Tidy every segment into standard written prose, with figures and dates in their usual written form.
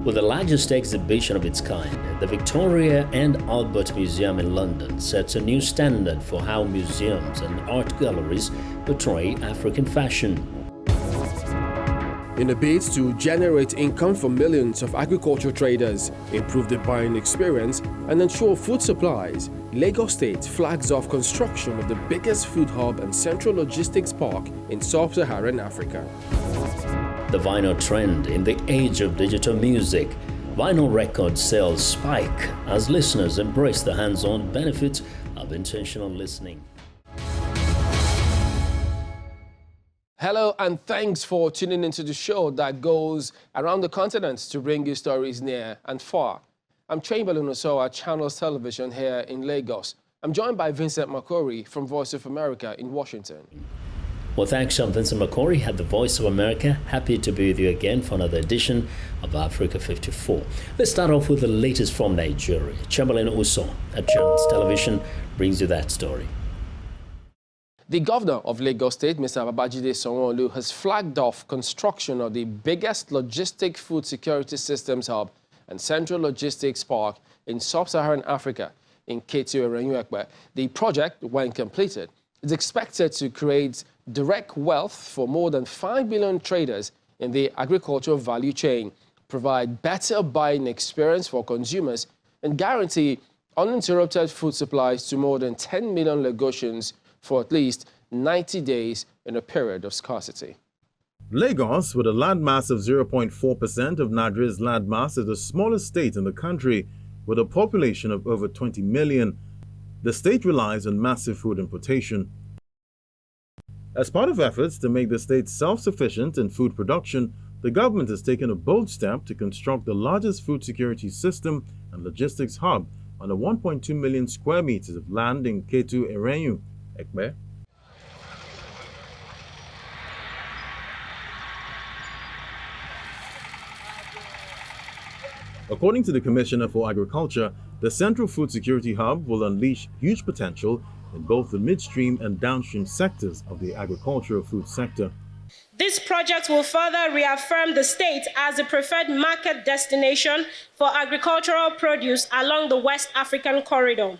With the largest exhibition of its kind, the Victoria and Albert Museum in London sets a new standard for how museums and art galleries portray African fashion. In a bid to generate income for millions of agricultural traders, improve the buying experience, and ensure food supplies, Lagos State flags off construction of the biggest food hub and central logistics park in sub-Saharan Africa. The vinyl trend in the age of digital music. Vinyl record sales spike as listeners embrace the hands-on benefits of intentional listening. Hello and thanks for tuning into the show that goes around the continent to bring you stories near and far. I'm Chamberlain Osoa, Channels Television here in Lagos. I'm joined by Vincent Makori from Voice of America in Washington. Well, thanks, I'm Vincent Makori at the Voice of America. Happy to be with you again for another edition of Africa 54. Let's start off with the latest from Nigeria. Chamberlain Osoa at Channels Television brings you that story. The governor of Lagos State, Mr. Babajide Sanwo-Olu, has flagged off construction of the biggest logistic food security systems hub and central logistics park in sub-Saharan Africa in Ketu. The project, when completed, is expected to create direct wealth for more than 5 billion traders in the agricultural value chain, provide better buying experience for consumers, and guarantee uninterrupted food supplies to more than 10 million Lagosians for at least 90 days in a period of scarcity. Lagos, with a landmass of 0.4% of Nigeria's landmass, is the smallest state in the country, with a population of over 20 million. The state relies on massive food importation. As part of efforts to make the state self-sufficient in food production, the government has taken a bold step to construct the largest food security system and logistics hub on the 1.2 million square meters of land in Ketu Erenyu, Ekpe. According to the Commissioner for Agriculture, the Central Food Security Hub will unleash huge potential in both the midstream and downstream sectors of the agricultural food sector. This project will further reaffirm the state as the preferred market destination for agricultural produce along the West African corridor.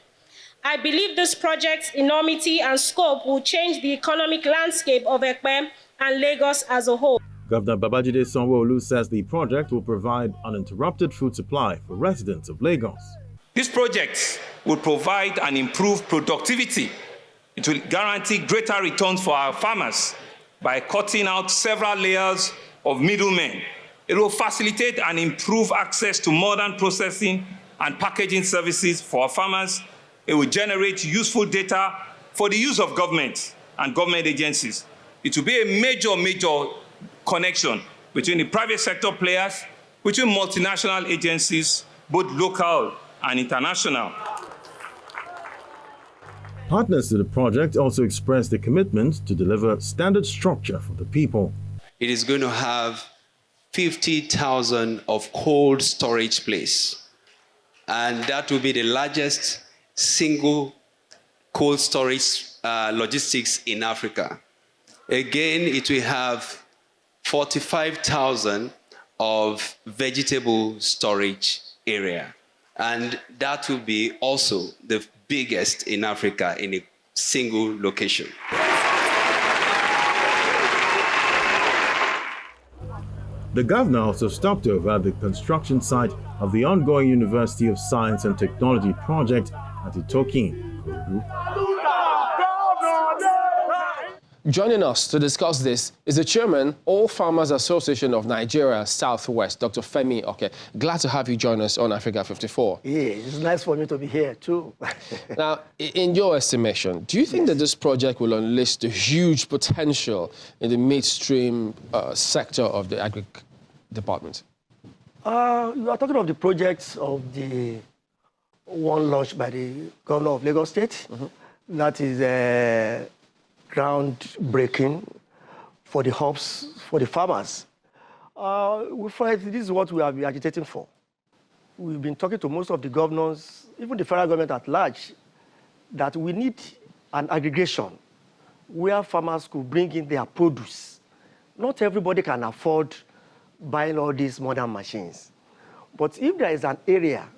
I believe this project's enormity and scope will change the economic landscape of Ekpe and Lagos as a whole. Governor Babajide Sanwo-Olu says the project will provide uninterrupted food supply for residents of Lagos. This project will provide and improve productivity. It will guarantee greater returns for our farmers by cutting out several layers of middlemen. It will facilitate and improve access to modern processing and packaging services for our farmers. It will generate useful data for the use of government and government agencies. It will be a major connection between the private sector players, between multinational agencies, both local and international. Partners to the project also expressed the commitment to deliver standard structure for the people. It is going to have 50,000 of cold storage place, and that will be the largest single cold storage logistics in Africa. Again, it will have 45,000 of vegetable storage area. And that will be also the biggest in Africa in a single location. The governor also stopped over at the construction site of the ongoing University of Science and Technology project at Itokin, Kogi. Joining us to discuss this is the chairman, All Farmers Association of Nigeria Southwest, Dr. Femi Oke. Glad to have you join us on Africa 54. Yeah, it's nice for me to be here too. Now, in your estimation, do you think that this project will unleash the huge potential in the midstream sector of the agri department? You are talking of the projects of the one launched by the governor of Lagos State. Mm-hmm. That is groundbreaking for the hubs, for the farmers. We find this is what we have been agitating for. We've been talking to most of the governors, even the federal government at large, that we need an aggregation where farmers could bring in their produce. Not everybody can afford buying all these modern machines. But if there is an area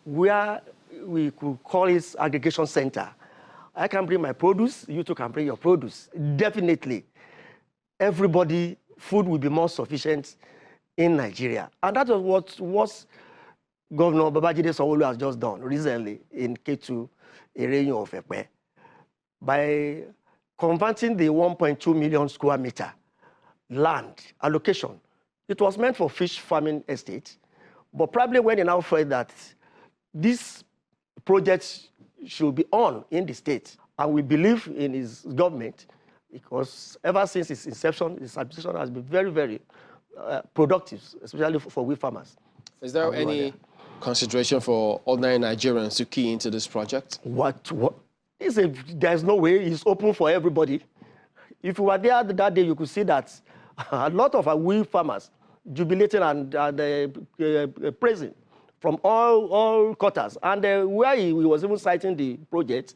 where we could call it aggregation center, I can bring my produce, you too can bring your produce. Definitely, everybody, food will be more sufficient in Nigeria. And that was what Governor Babajide Sanwo-Olu has just done recently in Ketu, area of Ekpe, by converting the 1.2 million square meter land allocation. It was meant for fish farming estate, but probably when they now felt that this project should be on in the state, and we believe in his government, because ever since its inception, his administration has been very, very productive, especially for we farmers. Is there any consideration for ordinary Nigerians to key into this project? There's no way. It's open for everybody. If you were there that day, you could see that a lot of our we farmers jubilating and praising from all quarters. And where he was even citing the project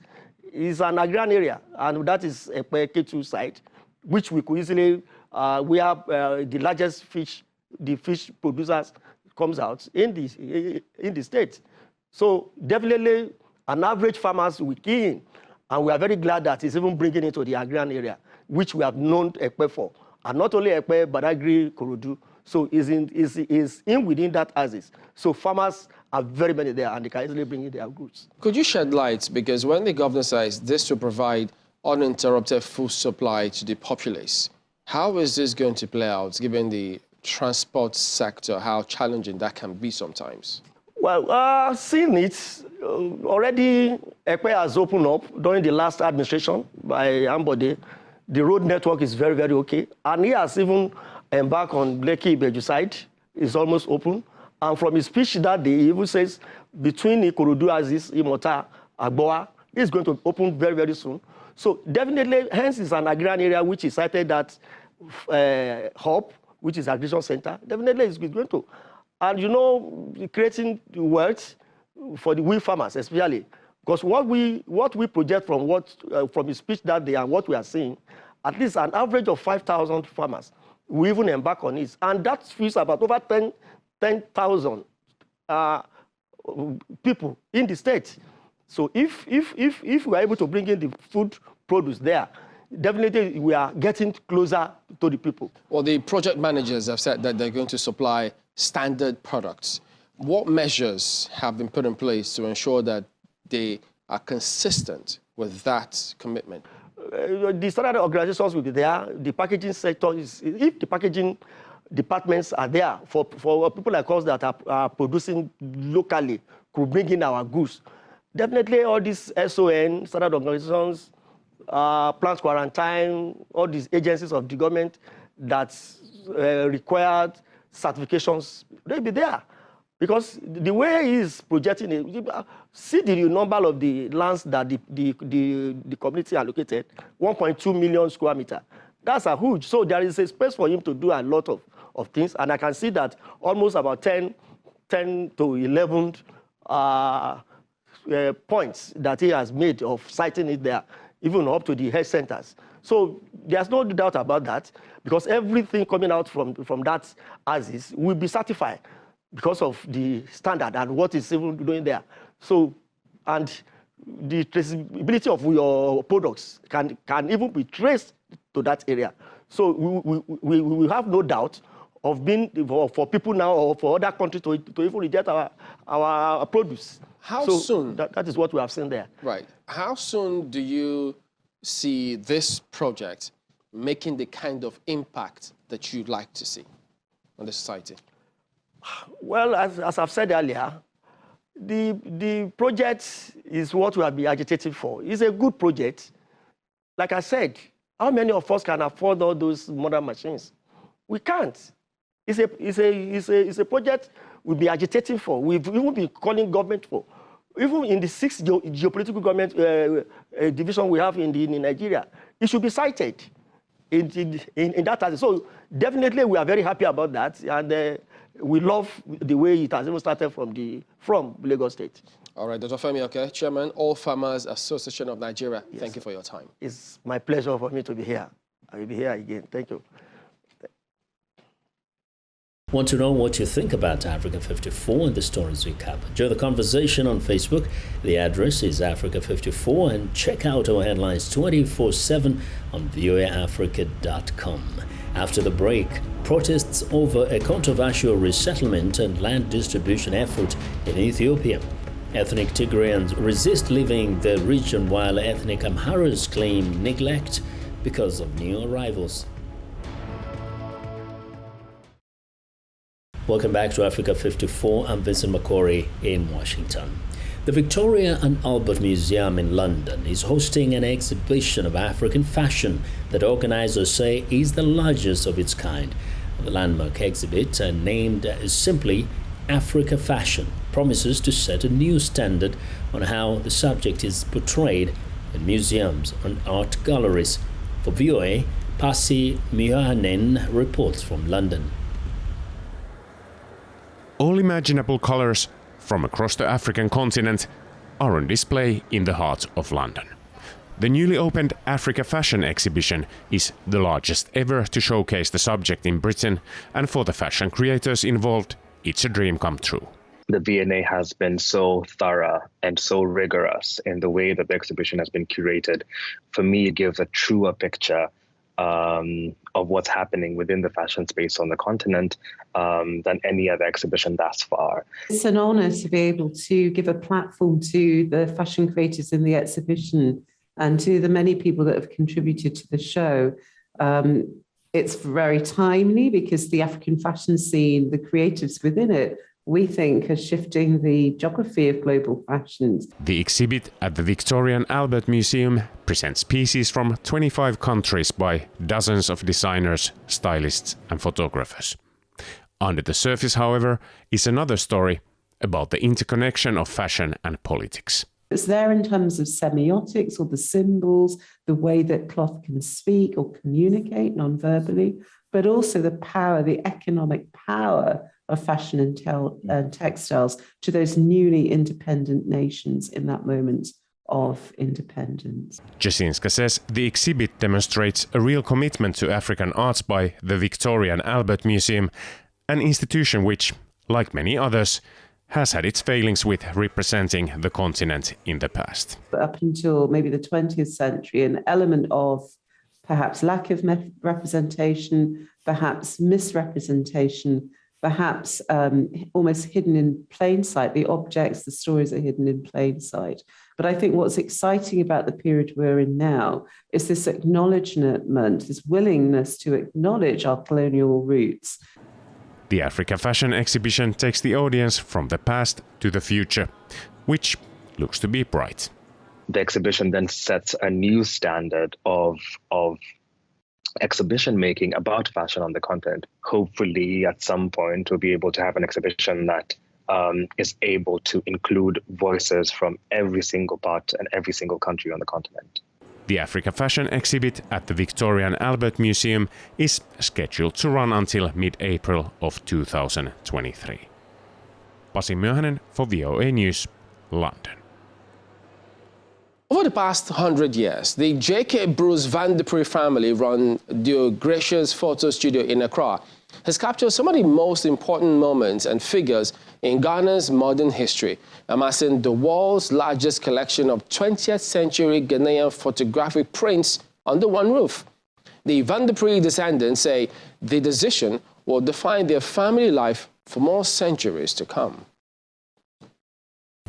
is an agrarian area, and that is a K2 site, which we could easily, we have the largest fish producers comes out in the state. So definitely an average farmers will key in, and we are very glad that it's even bringing it to the agrarian area, which we have known Ekpe for. And not only Ekpe, but Agri Korodu. So is in within that axis. So farmers are very many there, and they can easily bring in their goods. Could you shed light, because when the governor says this will provide uninterrupted food supply to the populace, how is this going to play out, given the transport sector, how challenging that can be sometimes? Well, seeing it, already Ekpe has opened up during the last administration by Ambode. The road network is very, very okay. And he has even embarked on Lekki Ibeju side. It's almost open. And from his speech that day, he even says between Ikorodu, Aziz, Imota, Agboa, it's going to open very, very soon. So definitely, hence it's an agrarian area which is cited that hub, which is aggregation center. Definitely it's going to. And you know, creating wealth for the wheat farmers especially. Because what we project from his speech that day and what we are seeing, at least an average of 5,000 farmers will even embark on it. And that feeds about over 10,000 people in the state. So if we are able to bring in the food produce there, definitely we are getting closer to the people. Well, the project managers have said that they're going to supply standard products. What measures have been put in place to ensure that they are consistent with that commitment? The standard organizations will be there. The packaging sector is, if the packaging departments are there for people like us that are producing locally, could bring in our goods. Definitely all these SON, standard organizations, plant quarantine, all these agencies of the government that required certifications, they'll be there. Because the way he's projecting it, see the number of the lands that the community allocated, 1.2 million square meters. That's a huge. So there is a space for him to do a lot of things. And I can see that almost about 10 to 11 points that he has made of citing it there, even up to the health centers. So there's no doubt about that, because everything coming out from that axis will be certified because of the standard and what is even doing there. So, and the traceability of your products can even be traced to that area. So we have no doubt of being, for people now or for other countries to even reject our produce. How soon? That is what we have seen there. Right. How soon do you see this project making the kind of impact that you'd like to see on the society? Well, as I've said earlier, the project is what we have been agitating for. It's a good project. Like I said, how many of us can afford all those modern machines? We can't. It's a project we'll be agitating for. We've even been calling government for. Even in the 6th geopolitical government division we have in Nigeria, it should be cited in that. So definitely we are very happy about that, and we love the way it has even started from Lagos State. All right, Dr. Femi, okay, Chairman, All Farmers Association of Nigeria, yes. Thank you for your time. It's my pleasure for me to be here. I will be here again. Thank you. Want to know what you think about Africa 54 and the stories we cover? Join the conversation on Facebook. The address is Africa 54, and check out our headlines 24/7 on voaafrica.com. After the break, protests over a controversial resettlement and land distribution effort in Ethiopia. Ethnic Tigrayans resist leaving the region, while ethnic Amharas claim neglect because of new arrivals. Welcome back to Africa 54. I'm Vincent McCory in Washington. The Victoria and Albert Museum in London is hosting an exhibition of African fashion that organizers say is the largest of its kind. The landmark exhibit, named simply Africa Fashion, promises to set a new standard on how the subject is portrayed in museums and art galleries. For VOA, Pasi Myhanen reports from London. All imaginable colors from across the African continent are on display in the heart of London. The newly opened Africa Fashion exhibition is the largest ever to showcase the subject in Britain, and for the fashion creators involved, it's a dream come true. The V&A has been so thorough and so rigorous in the way that the exhibition has been curated. For me, it gives a truer picture of what's happening within the fashion space on the continent than any other exhibition thus far. It's an honour to be able to give a platform to the fashion creators in the exhibition and to the many people that have contributed to the show. It's very timely because the African fashion scene, the creatives within it, we think are shifting the geography of global fashions. The exhibit at the Victoria and Albert Museum presents pieces from 25 countries by dozens of designers, stylists and photographers. Under the surface, however, is another story about the interconnection of fashion and politics. It's there in terms of semiotics or the symbols, the way that cloth can speak or communicate non-verbally, but also the power, the economic power of fashion and textiles to those newly independent nations in that moment of independence. Jasinska says the exhibit demonstrates a real commitment to African arts by the Victoria and Albert Museum, an institution which, like many others, has had its failings with representing the continent in the past. Up until maybe the 20th century, an element of perhaps lack of representation, perhaps misrepresentation, perhaps almost hidden in plain sight. The objects, the stories are hidden in plain sight. But I think what's exciting about the period we're in now is this acknowledgement, this willingness to acknowledge our colonial roots. The Africa Fashion exhibition takes the audience from the past to the future, which looks to be bright. The exhibition then sets a new standard of exhibition making about fashion on the continent. Hopefully, at some point, we'll be able to have an exhibition that is able to include voices from every single part and every single country on the continent. The Africa Fashion exhibit at the Victoria and Albert Museum is scheduled to run until mid-April of 2023. Pasi Myhanen for VOA News, London. Over the past 100 years, the J.K. Bruce Van de Pree family-run Dio Gracious photo studio in Accra has captured some of the most important moments and figures in Ghana's modern history, amassing the world's largest collection of 20th century Ghanaian photographic prints under one roof. The Van de Pree descendants say the decision will define their family life for more centuries to come.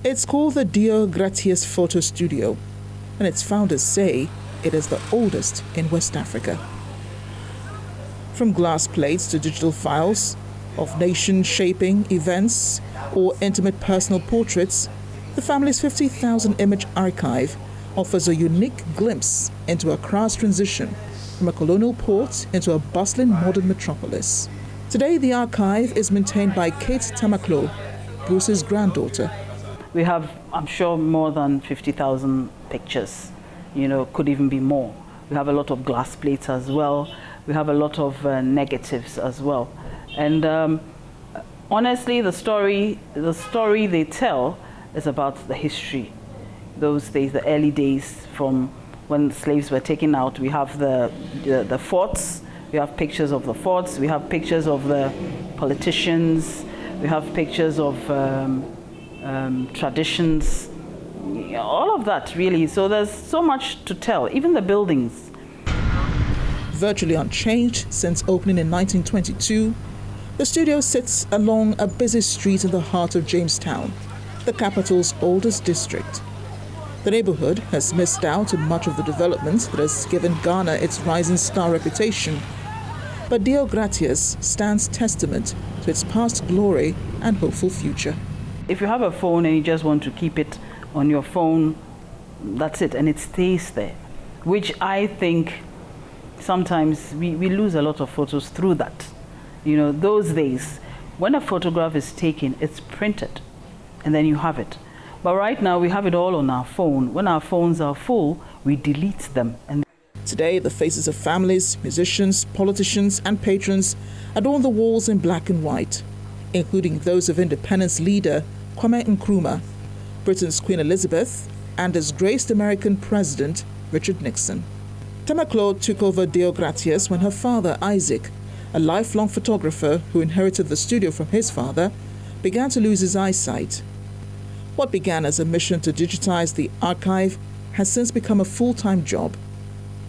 It's called the Dio Gracious Photo Studio, and its founders say it is the oldest in West Africa. From glass plates to digital files of nation-shaping events or intimate personal portraits, the family's 50,000 image archive offers a unique glimpse into Accra's transition from a colonial port into a bustling modern metropolis. Today, the archive is maintained by Kate Tamaklo, Bruce's granddaughter. We have, I'm sure, more than 50,000 pictures, could even be more. We have a lot of glass plates as well. We have a lot of negatives as well. And honestly, the story they tell is about the history. Those days, the early days from when slaves were taken out. We have the forts. We have pictures of the forts. We have pictures of the politicians, we have pictures of traditions, all of that really. So there's so much to tell, even the buildings. Virtually unchanged since opening in 1922, the studio sits along a busy street in the heart of Jamestown, the capital's oldest district. The neighborhood has missed out on much of the development that has given Ghana its rising star reputation. But Deo Gratias stands testament to its past glory and hopeful future. If you have a phone and you just want to keep it on your phone, that's it, and it stays there, which I think sometimes we lose a lot of photos through that. You know, those days, when a photograph is taken, it's printed, and then you have it. But right now, we have it all on our phone. When our phones are full, we delete them. And today, the faces of families, musicians, politicians, and patrons adorn the walls in black and white, including those of independence leader Kwame Nkrumah, Britain's Queen Elizabeth, and disgraced American President Richard Nixon. Tema Claude took over Deo Gratias when her father, Isaac, a lifelong photographer who inherited the studio from his father, began to lose his eyesight. What began as a mission to digitize the archive has since become a full-time job,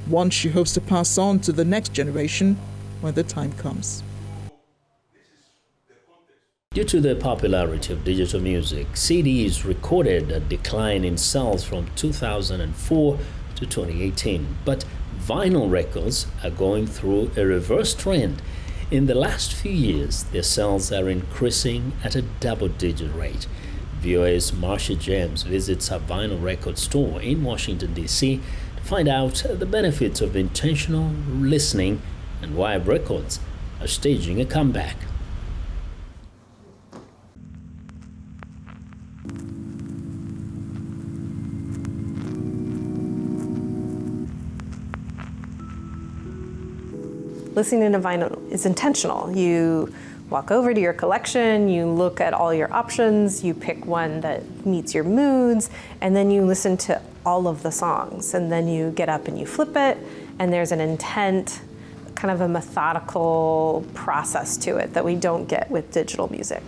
one she hopes to pass on to the next generation when the time comes. Due to the popularity of digital music, CDs recorded a decline in sales from 2004 to 2018, but vinyl records are going through a reverse trend. In the last few years, their sales are increasing at a double-digit rate. VOA's Marcia James visits a vinyl record store in Washington, D.C. to find out the benefits of intentional listening and why records are staging a comeback. Listening to vinyl is intentional. You walk over to your collection, you look at all your options, you pick one that meets your moods, and then you listen to all of the songs. And then you get up and you flip it, and there's an intent, kind of a methodical process to it that we don't get with digital music.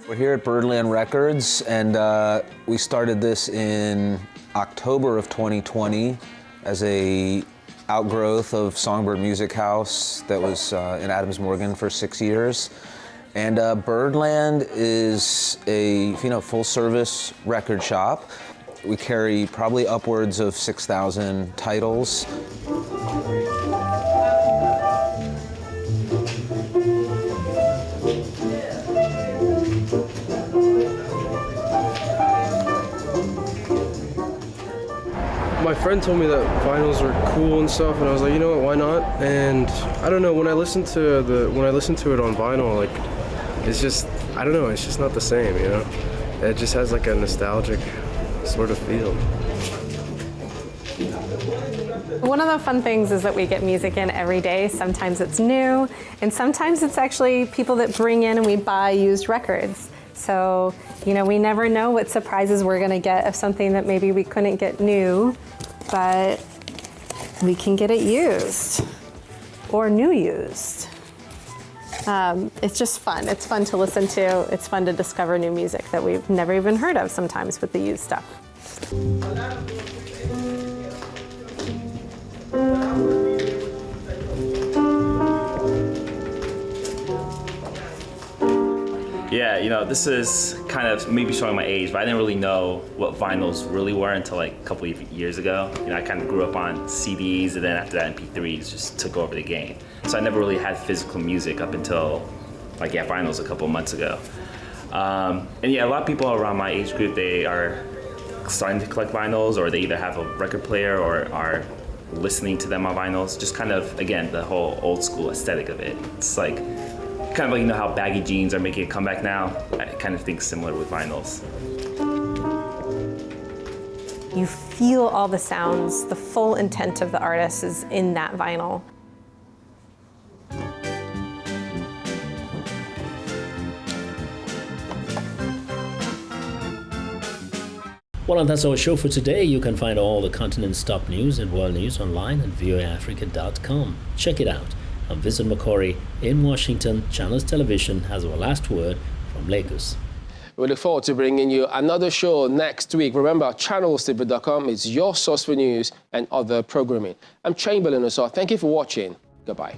We're here at Birdland Records, and we started this in October of 2020 as a outgrowth of Songbird Music House that was in Adams Morgan for 6 years. And Birdland is a full-service record shop. We carry probably upwards of 6,000 titles. My friend told me that vinyls were cool and stuff, and I was like, you know what, why not? And I don't know, when I listen to it on vinyl, like, it's just, I don't know, it's just not the same, you know? It just has like a nostalgic sort of feel. One of the fun things is that we get music in every day. Sometimes it's new, and sometimes it's actually people that bring in and we buy used records. So, you know, we never know what surprises we're gonna get of something that maybe we couldn't get new, but we can get it used or new used. It's just fun. It's fun to listen to. It's fun to discover new music that we've never even heard of sometimes with the used stuff. Yeah, you know, this is kind of maybe showing my age, but I didn't really know what vinyls really were until like a couple of years ago. You know, I kind of grew up on CDs, and then after that MP3s just took over the game. So I never really had physical music up until like, yeah, vinyls a couple of months ago. And yeah, a lot of people around my age group, they are starting to collect vinyls, or they either have a record player or are listening to them on vinyls. Just kind of, again, the whole old school aesthetic of it. It's like, kind of like, you know how baggy jeans are making a comeback now? I kind of think similar with vinyls. You feel all the sounds, the full intent of the artist is in that vinyl. Well, and that's our show for today. You can find all the continent's top news and world news online at voaafrica.com. Check it out. I'm Vincent McCory in Washington. Channels Television has our last word from Lagos. We look forward to bringing you another show next week. Remember, channelstv.com is your source for news and other programming. I'm Chamberlain Oso. Thank you for watching. Goodbye.